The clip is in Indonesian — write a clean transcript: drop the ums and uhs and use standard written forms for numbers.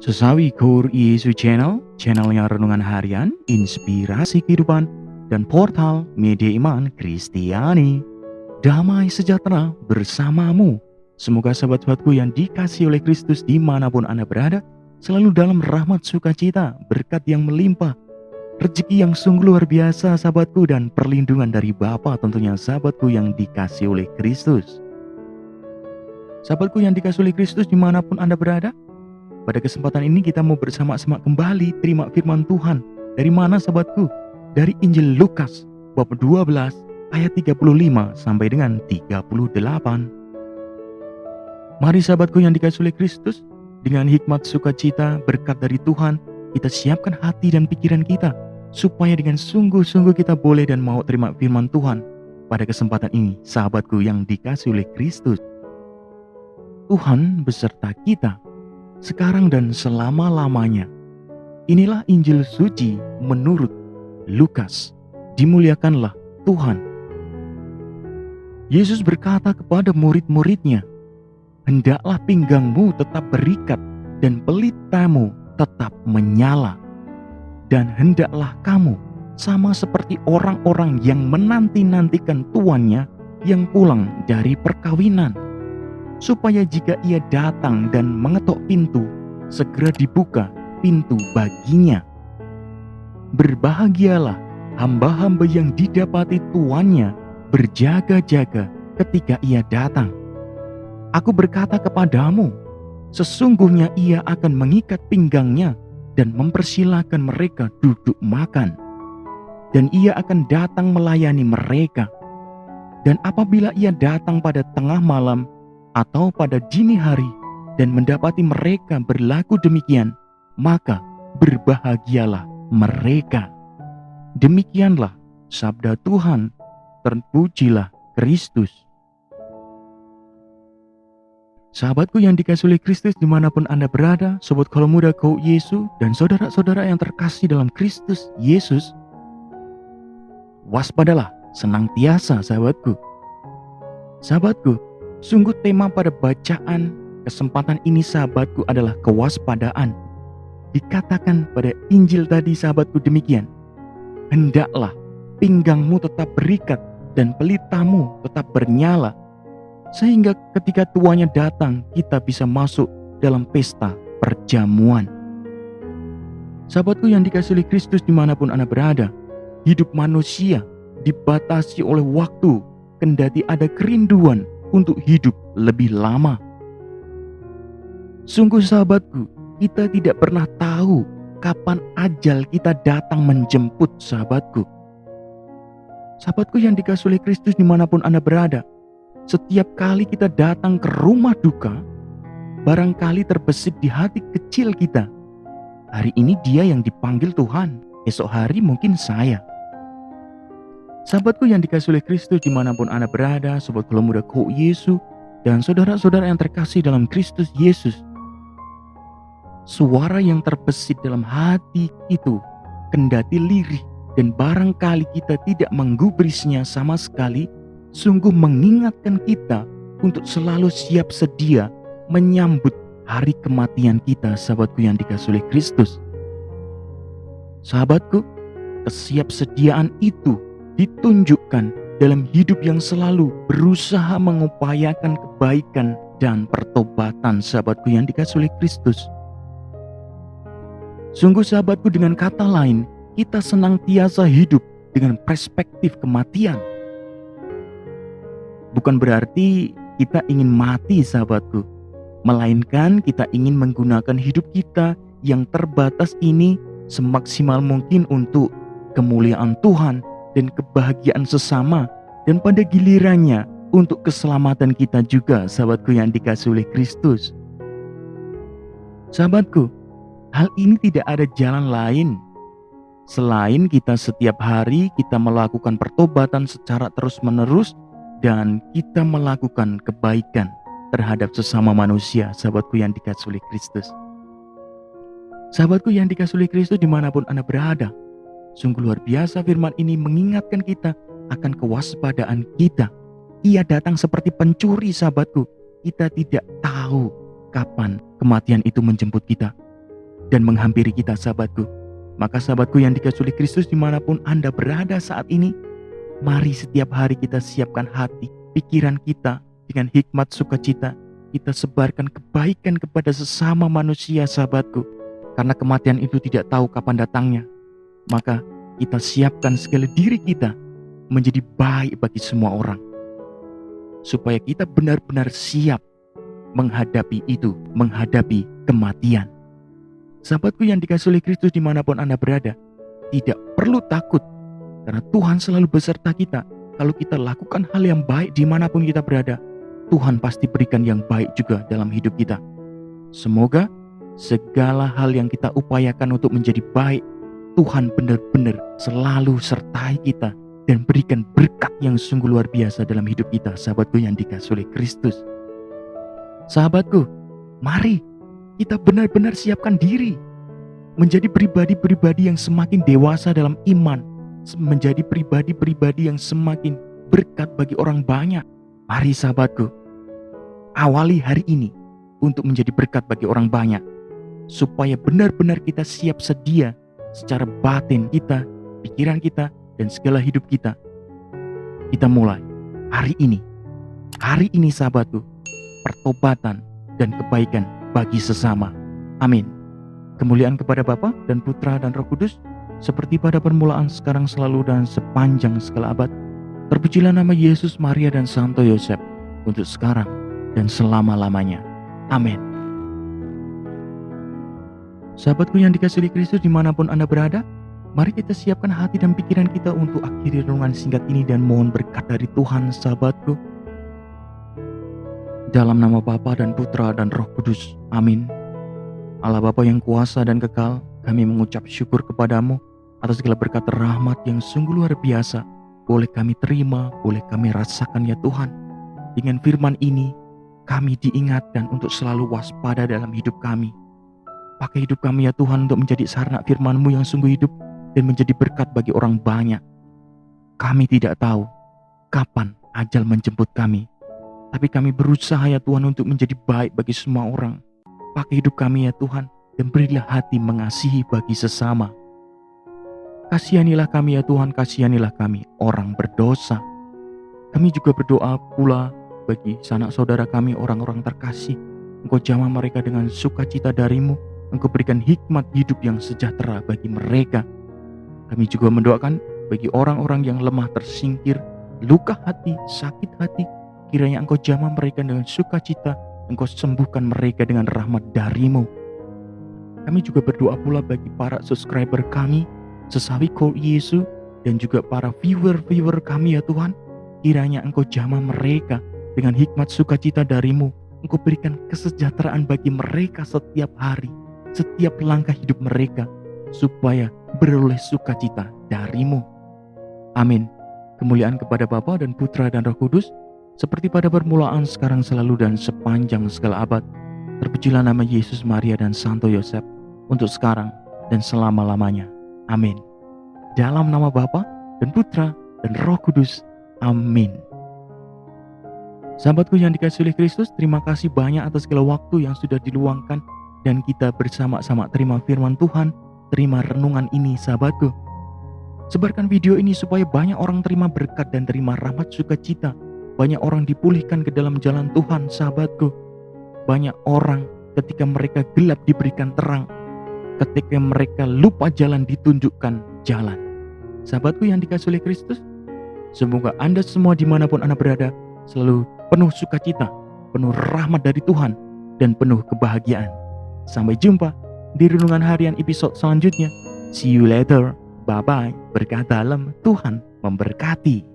Sesawi Core Yesu channelnya renungan harian, inspirasi kehidupan, dan portal media iman Kristiani. Damai sejahtera bersamamu. Semoga sahabat-sahabatku yang dikasihi oleh Kristus dimanapun Anda berada, selalu dalam rahmat sukacita, berkat yang melimpah, rezeki yang sungguh luar biasa sahabatku, dan perlindungan dari Bapa tentunya sahabatku yang dikasihi oleh Kristus. Sahabatku yang dikasihi oleh Kristus dimanapun Anda berada, pada kesempatan ini kita mau bersama-sama kembali terima firman Tuhan. Dari mana sahabatku? Dari Injil Lukas bab 12 ayat 35 sampai dengan 38. Mari sahabatku yang dikasihi oleh Kristus, dengan hikmat sukacita berkat dari Tuhan, kita siapkan hati dan pikiran kita supaya dengan sungguh-sungguh kita boleh dan mau terima firman Tuhan pada kesempatan ini, sahabatku yang dikasihi oleh Kristus. Tuhan beserta kita sekarang dan selama-lamanya. Inilah Injil suci menurut Lukas. Dimuliakanlah Tuhan. Yesus berkata kepada murid-muridnya, "Hendaklah pinggangmu tetap berikat dan pelitamu tetap menyala. Dan hendaklah kamu sama seperti orang-orang yang menanti-nantikan tuannya yang pulang dari perkawinan, supaya jika ia datang dan mengetok pintu, segera dibuka pintu baginya. Berbahagialah hamba-hamba yang didapati tuannya berjaga-jaga ketika ia datang. Aku berkata kepadamu, sesungguhnya ia akan mengikat pinggangnya dan mempersilahkan mereka duduk makan. Dan ia akan datang melayani mereka. Dan apabila ia datang pada tengah malam atau pada dini hari dan mendapati mereka berlaku demikian, maka berbahagialah mereka." Demikianlah sabda Tuhan. Terpujilah Kristus. Sahabatku yang dikasihi oleh Kristus dimanapun Anda berada, sobat kalau muda kau Yesus, dan saudara-saudara yang terkasih dalam Kristus Yesus, waspadalah senantiasa sahabatku. Sahabatku, sungguh tema pada bacaan kesempatan ini sahabatku adalah kewaspadaan. Dikatakan pada Injil tadi sahabatku demikian, "Hendaklah pinggangmu tetap berikat dan pelitamu tetap bernyala, sehingga ketika tuannya datang kita bisa masuk dalam pesta perjamuan." Sahabatku yang dikasihi oleh Kristus dimanapun Anda berada, hidup manusia dibatasi oleh waktu, kendati ada kerinduan untuk hidup lebih lama. Sungguh sahabatku, kita tidak pernah tahu kapan ajal kita datang menjemput sahabatku. Sahabatku yang dikasihi oleh Kristus dimanapun Anda berada, setiap kali kita datang ke rumah duka, barangkali terbesit di hati kecil kita, hari ini dia yang dipanggil Tuhan, esok hari mungkin saya. Sahabatku yang dikasihi oleh Kristus dimanapun Anda berada, sobat kalau muda kau Yesus, dan saudara-saudara yang terkasih dalam Kristus Yesus, suara yang terbesit dalam hati itu, kendati lirih dan barangkali kita tidak menggubrisnya sama sekali, sungguh mengingatkan kita untuk selalu siap sedia menyambut hari kematian kita, sahabatku yang dikasihi oleh Kristus. Sahabatku, kesiapsediaan itu ditunjukkan dalam hidup yang selalu berusaha mengupayakan kebaikan dan pertobatan, sahabatku yang dikasihi oleh Kristus. Sungguh sahabatku, dengan kata lain, kita senantiasa hidup dengan perspektif kematian. Bukan berarti kita ingin mati sahabatku, melainkan kita ingin menggunakan hidup kita yang terbatas ini semaksimal mungkin untuk kemuliaan Tuhan dan kebahagiaan sesama, dan pada gilirannya untuk keselamatan kita juga, sahabatku yang dikasihi oleh Kristus. Sahabatku, hal ini tidak ada jalan lain selain kita setiap hari kita melakukan pertobatan secara terus-menerus dan kita melakukan kebaikan terhadap sesama manusia, sahabatku yang dikasihi oleh Kristus. Sahabatku yang dikasihi oleh Kristus dimanapun Anda berada, sungguh luar biasa firman ini mengingatkan kita akan kewaspadaan kita. Ia datang seperti pencuri sahabatku. Kita tidak tahu kapan kematian itu menjemput kita. dan menghampiri kita sahabatku. Maka sahabatku yang dikasihi oleh Kristus dimanapun Anda berada saat ini, mari setiap hari kita siapkan hati, pikiran kita dengan hikmat sukacita. Kita sebarkan kebaikan kepada sesama manusia sahabatku. Karena kematian itu tidak tahu kapan datangnya. Maka kita siapkan segala diri kita menjadi baik bagi semua orang. Supaya kita benar-benar siap menghadapi itu, menghadapi kematian. Sahabatku yang dikasihi oleh Kristus dimanapun Anda berada, tidak perlu takut. Karena Tuhan selalu beserta kita. Kalau kita lakukan hal yang baik dimanapun kita berada, Tuhan pasti berikan yang baik juga dalam hidup kita. Semoga segala hal yang kita upayakan untuk menjadi baik, Tuhan benar-benar selalu sertai kita dan berikan berkat yang sungguh luar biasa dalam hidup kita, sahabatku yang dikasihi oleh Kristus. Sahabatku, mari kita benar-benar siapkan diri menjadi pribadi-pribadi yang semakin dewasa dalam iman, menjadi pribadi-pribadi yang semakin berkat bagi orang banyak. Mari sahabatku, awali hari ini untuk menjadi berkat bagi orang banyak, supaya benar-benar kita siap sedia secara batin kita, pikiran kita, dan segala hidup kita. Kita mulai hari ini sahabatku, pertobatan dan kebaikan bagi sesama. Amin. Kemuliaan kepada Bapa dan Putra dan Roh Kudus, seperti pada permulaan, sekarang, selalu, dan sepanjang segala abad. Terpujilah nama Yesus, Maria, dan Santo Yosef, untuk sekarang dan selama-lamanya. Amin. Sahabatku yang dikasihi Kristus dimanapun Anda berada, mari kita siapkan hati dan pikiran kita untuk akhiri renungan singkat ini dan mohon berkat dari Tuhan, sahabatku. Dalam nama Bapa dan Putra dan Roh Kudus. Amin. Allah Bapa yang kuasa dan kekal, kami mengucap syukur kepadamu atas segala berkat rahmat yang sungguh luar biasa. Boleh kami terima, boleh kami rasakan ya Tuhan. Dengan firman ini, kami diingatkan untuk selalu waspada dalam hidup kami. Pakai hidup kami ya Tuhan untuk menjadi sarana firman-Mu yang sungguh hidup dan menjadi berkat bagi orang banyak. Kami tidak tahu kapan ajal menjemput kami. Tapi kami berusaha ya Tuhan untuk menjadi baik bagi semua orang. Pakai hidup kami ya Tuhan, dan berilah hati mengasihi bagi sesama. Kasihanilah kami ya Tuhan, kasihanilah kami orang berdosa. Kami juga berdoa pula bagi sanak saudara kami orang-orang terkasih. Engkau jamah mereka dengan sukacita dari-Mu. Engkau berikan hikmat hidup yang sejahtera bagi mereka. Kami juga mendoakan bagi orang-orang yang lemah tersingkir, luka hati, sakit hati. Kiranya Engkau jamah mereka dengan sukacita, Engkau sembuhkan mereka dengan rahmat dari-Mu. Kami juga berdoa pula bagi para subscriber kami, Sesawi Call Yesus, dan juga para viewer kami ya Tuhan. Kiranya Engkau jamah mereka dengan hikmat sukacita dari-Mu. Engkau berikan kesejahteraan bagi mereka setiap hari, setiap langkah hidup mereka, supaya beroleh sukacita dari-Mu. Amin. Kemuliaan kepada Bapa dan Putra dan Roh Kudus, seperti pada permulaan, sekarang, selalu, dan sepanjang segala abad. Terpujilah nama Yesus, Maria, dan Santo Yosef, untuk sekarang dan selama-lamanya. Amin. Dalam nama Bapa dan Putra dan Roh Kudus. Amin. Sahabatku yang dikasihi oleh Kristus, terima kasih banyak atas segala waktu yang sudah diluangkan dan kita bersama-sama terima firman Tuhan, terima renungan ini sahabatku. Sebarkan video ini supaya banyak orang terima berkat dan terima rahmat sukacita. Banyak orang dipulihkan ke dalam jalan Tuhan sahabatku. Banyak orang ketika mereka gelap diberikan terang. Ketika mereka lupa jalan ditunjukkan jalan. Sahabatku yang dikasihi oleh Kristus, semoga Anda semua dimanapun Anda berada selalu penuh sukacita, penuh rahmat dari Tuhan, dan penuh kebahagiaan. Sampai jumpa di renungan harian episode selanjutnya. See you later. Bye-bye. Berkah dalam, Tuhan memberkati.